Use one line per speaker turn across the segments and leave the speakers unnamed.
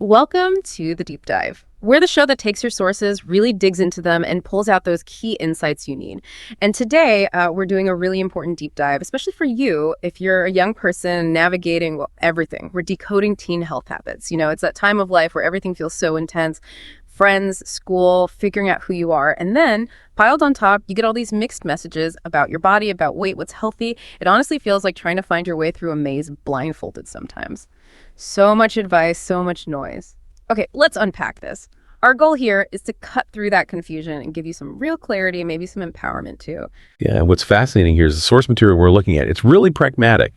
Welcome to The Deep Dive. We're the show that takes your sources, really digs into them, and pulls out those key insights you need. And today, we're doing a really important deep dive, especially for you if you're a young person navigating everything. We're decoding teen health habits. You know, it's that time of life where everything feels so intense. Friends, school, figuring out who you are. And then, piled on top, you get all these mixed messages about your body, about weight, what's healthy. It honestly feels like trying to find your way through a maze blindfolded sometimes. So much advice, so much noise. Okay, let's unpack this. Our goal here is to cut through that confusion and give you some real clarity, maybe some empowerment too.
Yeah, what's fascinating here is the source material we're looking at. It's really pragmatic,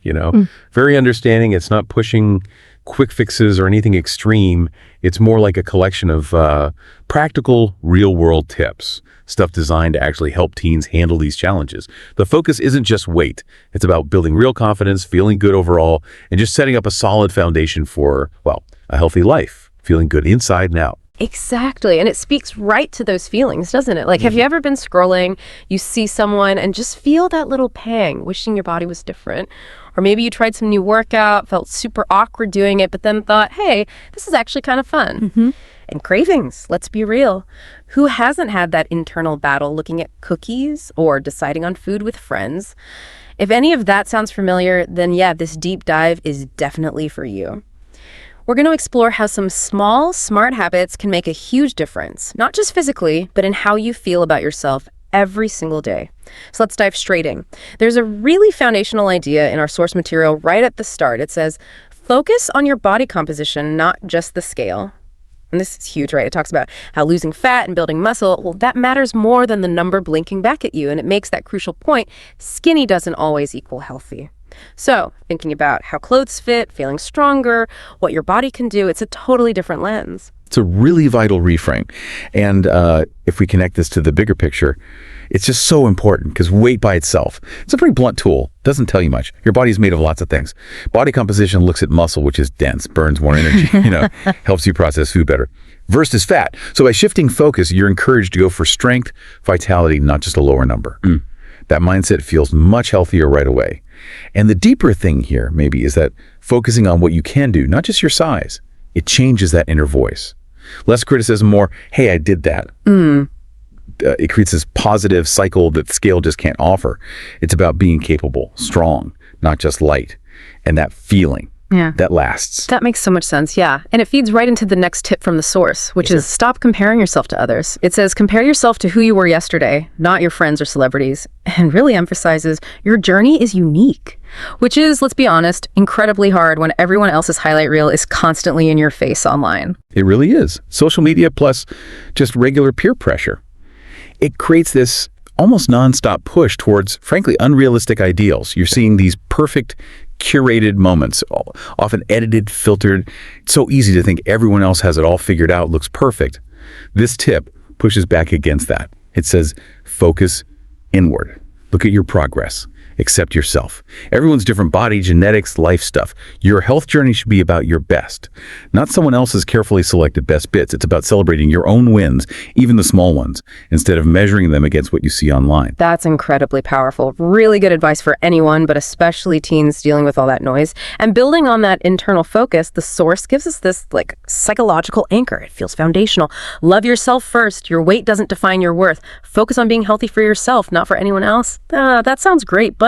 very understanding. It's not pushing quick fixes or anything extreme. It's more like a collection of practical, real-world tips, stuff designed to actually help teens handle these challenges. The focus isn't just weight. It's about building real confidence, feeling good overall, and just setting up a solid foundation for, well, a healthy life, feeling good inside and out.
Exactly. And it speaks right to those feelings, doesn't it? Like, have you ever been scrolling, you see someone and just feel that little pang, wishing your body was different? Or maybe you tried some new workout, felt super awkward doing it, but then thought, hey, this is actually kind of fun. And cravings, let's be real. Who hasn't had that internal battle looking at cookies or deciding on food with friends? If any of that sounds familiar, then yeah, this deep dive is definitely for you. We're going to explore how some small, smart habits can make a huge difference, not just physically, but in how you feel about yourself every single day. So let's dive straight in. There's a really foundational idea in our source material right at the start. It says, focus on your body composition, not just the scale. And this is huge, right? It talks about how losing fat and building muscle, well, that matters more than the number blinking back at you. And it makes that crucial point, skinny doesn't always equal healthy. So thinking about how clothes fit, feeling stronger, what your body can do, it's a totally different lens.
It's a really vital reframe. And if we connect this to the bigger picture, it's just so important because weight by itself, it's a pretty blunt tool. Doesn't tell you much. Your body's made of lots of things. Body composition looks at muscle, which is dense, burns more energy, helps you process food better, versus fat. So by shifting focus, you're encouraged to go for strength, vitality, not just a lower number. That mindset feels much healthier right away. And the deeper thing here maybe is that focusing on what you can do, not just your size, it changes that inner voice. Less criticism, more, hey, I did that. It creates this positive cycle that scale just can't offer. It's about being capable, strong, not just light. And that feeling, that lasts.
That makes so much sense, yeah. And it feeds right into the next tip from the source, which is stop comparing yourself to others. It says compare yourself to who you were yesterday, not your friends or celebrities, and really emphasizes your journey is unique, which is, let's be honest, incredibly hard when everyone else's highlight reel is constantly in your face online.
It really is. Social media plus just regular peer pressure. It creates this almost nonstop push towards, frankly, unrealistic ideals. You're seeing these perfect, curated moments, often edited, filtered. It's so easy to think everyone else has it all figured out, looks perfect. This tip pushes back against that. It says, focus inward. Look at your progress. Accept yourself. Everyone's different body, genetics, life stuff. Your health journey should be about your best, not someone else's carefully selected best bits. It's about celebrating your own wins, even the small ones, instead of measuring them against what you see online.
That's incredibly powerful. Really good advice for anyone, but especially teens dealing with all that noise. And building on that internal focus, the source gives us this psychological anchor. It feels foundational. Love yourself first. Your weight doesn't define your worth. Focus on being healthy for yourself, not for anyone else. That sounds great, but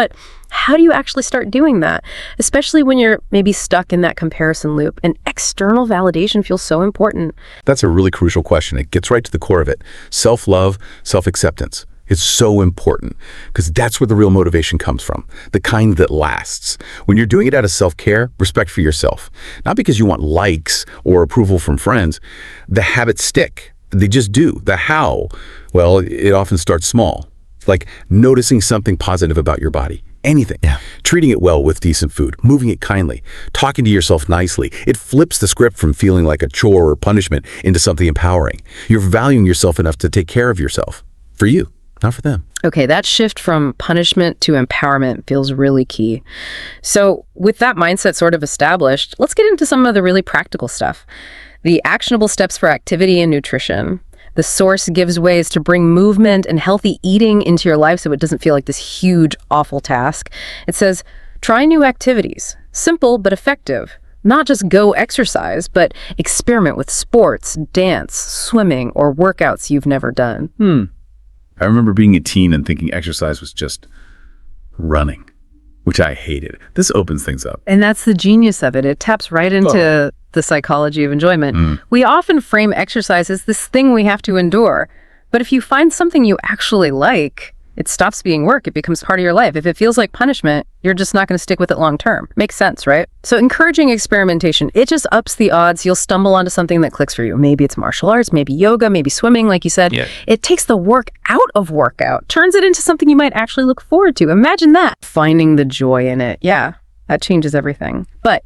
how do you actually start doing that? Especially when you're maybe stuck in that comparison loop, and external validation feels so important.
That's a really crucial question. It gets right to the core of it. Self-love, self-acceptance. It's so important because that's where the real motivation comes from, the kind that lasts. When you're doing it out of self-care, respect for yourself, not because you want likes or approval from friends. The habits stick. They just do. The how, well, it often starts small. Like noticing something positive about your body, anything. Treating it well with decent food, moving it kindly, talking to yourself nicely. It flips the script from feeling like a chore or punishment into something empowering. You're valuing yourself enough to take care of yourself. For you, not for them.
Okay, that shift from punishment to empowerment feels really key. So with that mindset sort of established, let's get into some of the really practical stuff. The actionable steps for activity and nutrition. The source gives ways to bring movement and healthy eating into your life so it doesn't feel like this huge, awful task. It says, try new activities. Simple but effective. Not just go exercise, but experiment with sports, dance, swimming, or workouts you've never done.
I remember being a teen and thinking exercise was just running, which I hated. This opens things up.
And that's the genius of it. It taps right into the psychology of enjoyment. We often frame exercise as this thing we have to endure. But if you find something you actually like, it stops being work. It becomes part of your life. If it feels like punishment, you're just not going to stick with it long term. Makes sense, right? So encouraging experimentation, it just ups the odds you'll stumble onto something that clicks for you. Maybe it's martial arts, maybe yoga, maybe swimming, like you said.
Yeah.
It takes the work out of workout, turns it into something you might actually look forward to. Imagine that. Finding the joy in it. Yeah, that changes everything. But,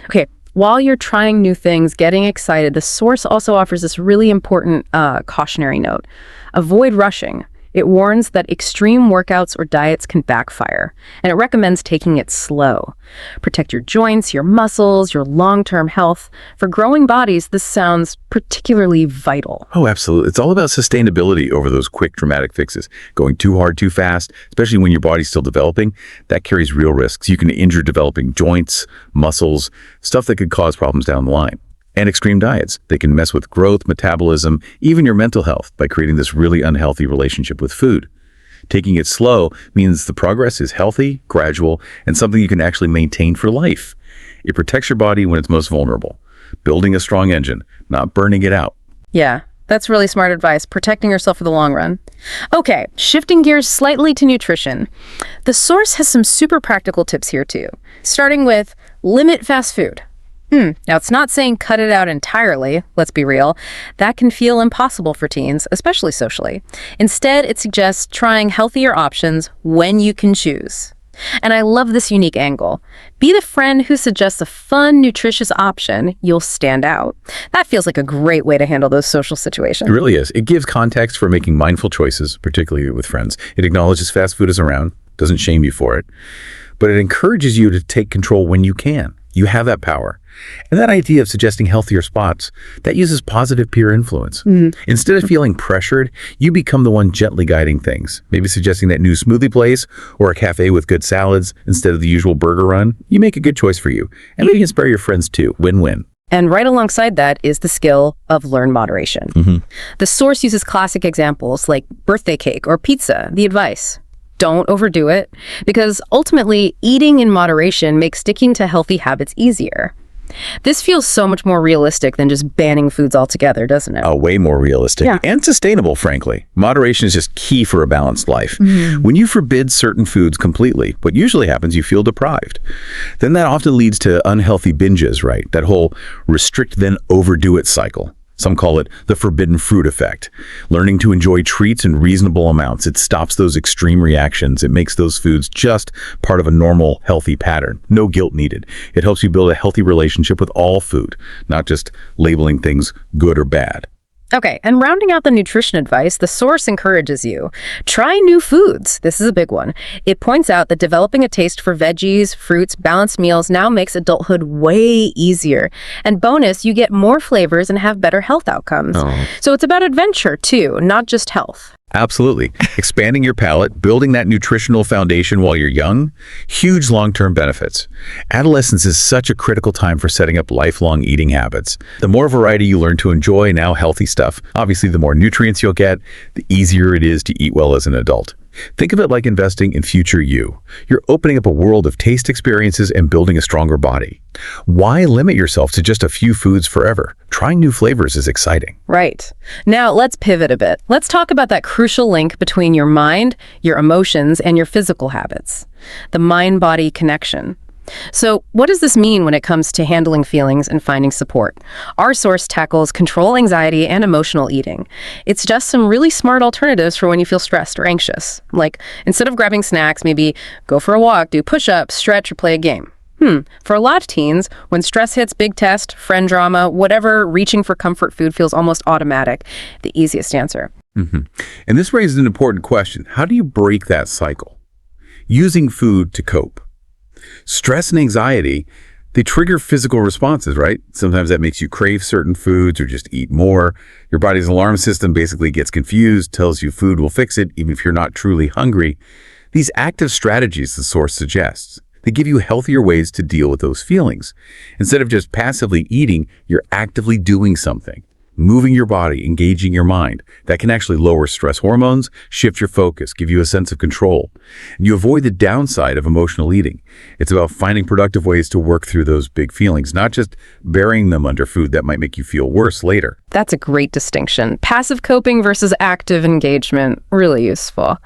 okay, while you're trying new things, getting excited, the source also offers this really important cautionary note. Avoid rushing. It warns that extreme workouts or diets can backfire, and it recommends taking it slow. Protect your joints, your muscles, your long-term health. For growing bodies, this sounds particularly vital.
Oh, absolutely. It's all about sustainability over those quick, dramatic fixes. Going too hard, too fast, especially when your body's still developing, that carries real risks. You can injure developing joints, muscles, stuff that could cause problems down the line. And extreme diets, they can mess with growth, metabolism, even your mental health by creating this really unhealthy relationship with food. Taking it slow means the progress is healthy, gradual, and something you can actually maintain for life. It protects your body when it's most vulnerable, building a strong engine, not burning it out.
Yeah, that's really smart advice, protecting yourself for the long run. Okay, shifting gears slightly to nutrition. The source has some super practical tips here too, starting with limit fast food. Now, it's not saying cut it out entirely, let's be real. That can feel impossible for teens, especially socially. Instead, it suggests trying healthier options when you can choose. And I love this unique angle. Be the friend who suggests a fun, nutritious option, you'll stand out. That feels like a great way to handle those social situations.
It really is. It gives context for making mindful choices, particularly with friends. It acknowledges fast food is around, doesn't shame you for it, but it encourages you to take control when you can. You have that power. And that idea of suggesting healthier spots, that uses positive peer influence. Instead of feeling pressured, you become the one gently guiding things. Maybe suggesting that new smoothie place or a cafe with good salads instead of the usual burger run. You make a good choice for you. And maybe inspire your friends too. Win-win.
And right alongside that is the skill of learn moderation. The source uses classic examples like birthday cake or pizza, the advice. Don't overdo it, because ultimately, eating in moderation makes sticking to healthy habits easier. This feels so much more realistic than just banning foods altogether, doesn't it?
Way more realistic and sustainable, frankly. Moderation is just key for a balanced life. When you forbid certain foods completely, what usually happens, you feel deprived. Then that often leads to unhealthy binges, right? That whole restrict then overdo it cycle. Some call it the forbidden fruit effect. Learning to enjoy treats in reasonable amounts. It stops those extreme reactions. It makes those foods just part of a normal, healthy pattern. No guilt needed. It helps you build a healthy relationship with all food, not just labeling things good or bad.
Okay, and rounding out the nutrition advice, the source encourages you. Try new foods. This is a big one. It points out that developing a taste for veggies, fruits, balanced meals now makes adulthood way easier. And bonus, you get more flavors and have better health outcomes. So it's about adventure too, not just health.
Absolutely. Expanding your palate, building that nutritional foundation while you're young, huge long-term benefits. Adolescence is such a critical time for setting up lifelong eating habits. The more variety you learn to enjoy now healthy stuff, obviously the more nutrients you'll get, the easier it is to eat well as an adult. Think of it like investing in future you. You're opening up a world of taste experiences and building a stronger body. Why limit yourself to just a few foods forever? Trying new flavors is exciting.
Right. Now, let's pivot a bit. Let's talk about that crucial link between your mind, your emotions, and your physical habits. The mind-body connection. So what does this mean when it comes to handling feelings and finding support? Our source tackles control anxiety and emotional eating. It's just some really smart alternatives for when you feel stressed or anxious. Like, instead of grabbing snacks, maybe go for a walk, do push-ups, stretch, or play a game. For a lot of teens, when stress hits, big test, friend drama, whatever, reaching for comfort food feels almost automatic. The easiest answer.
And this raises an important question. How do you break that cycle? Using food to cope. Stress and anxiety, they trigger physical responses, right? Sometimes that makes you crave certain foods or just eat more. Your body's alarm system basically gets confused, tells you food will fix it, even if you're not truly hungry. These active strategies, the source suggests, They give you healthier ways to deal with those feelings. Instead of just passively eating, you're actively doing something. Moving your body, engaging your mind. That can actually lower stress hormones, shift your focus, give you a sense of control. And you avoid the downside of emotional eating. It's about finding productive ways to work through those big feelings, not just burying them under food that might make you feel worse later.
That's a great distinction. Passive coping versus active engagement, really useful.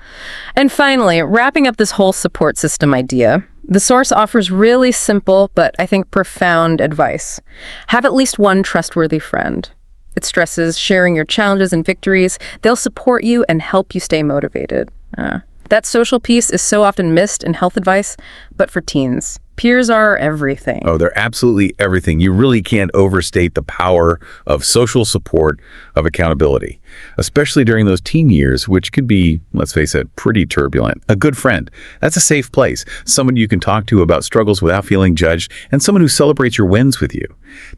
And finally, wrapping up this whole support system idea, the source offers really simple, but I think profound advice. Have at least one trustworthy friend. It stresses sharing your challenges and victories. They'll support you and help you stay motivated. That social piece is so often missed in health advice, but for teens, peers are everything.
Oh, they're absolutely everything. You really can't overstate the power of social support, of accountability, especially during those teen years, which could be, let's face it, pretty turbulent. A good friend, that's a safe place. Someone you can talk to about struggles without feeling judged, and someone who celebrates your wins with you.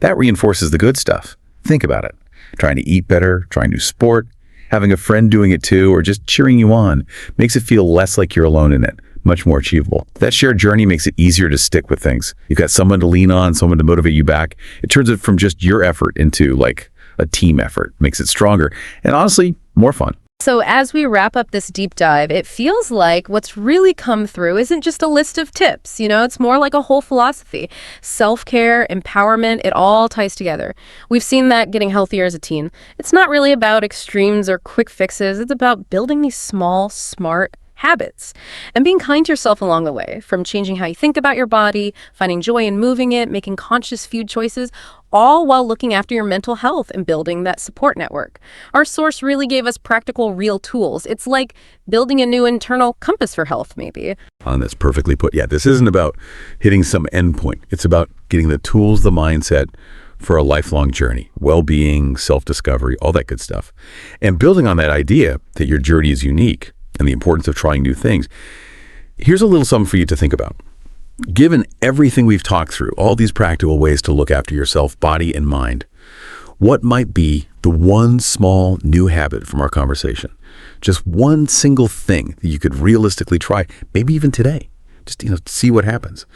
That reinforces the good stuff. Think about it. Trying to eat better, trying new sport, having a friend doing it too, or just cheering you on makes it feel less like you're alone in it, much more achievable. That shared journey makes it easier to stick with things. You've got someone to lean on, someone to motivate you back. It turns it from just your effort into like a team effort, makes it stronger, and honestly, more fun.
So as we wrap up this deep dive, it feels like what's really come through isn't just a list of tips, it's more like a whole philosophy. Self-care, empowerment, it all ties together. We've seen that getting healthier as a teen. It's not really about extremes or quick fixes. It's about building these small, smart habits and being kind to yourself along the way, from changing how you think about your body, finding joy in moving it, making conscious food choices, all while looking after your mental health and building that support network. Our source really gave us practical, real tools. It's like building a new internal compass for health, maybe.
That's perfectly put. Yeah, this isn't about hitting some endpoint. It's about getting the tools, the mindset for a lifelong journey, well-being, self-discovery, all that good stuff. And building on that idea that your journey is unique and the importance of trying new things, here's a little something for you to think about. Given everything we've talked through, all these practical ways to look after yourself, body and mind, what might be the one small new habit from our conversation? Just one single thing that you could realistically try, maybe even today. Just, see what happens.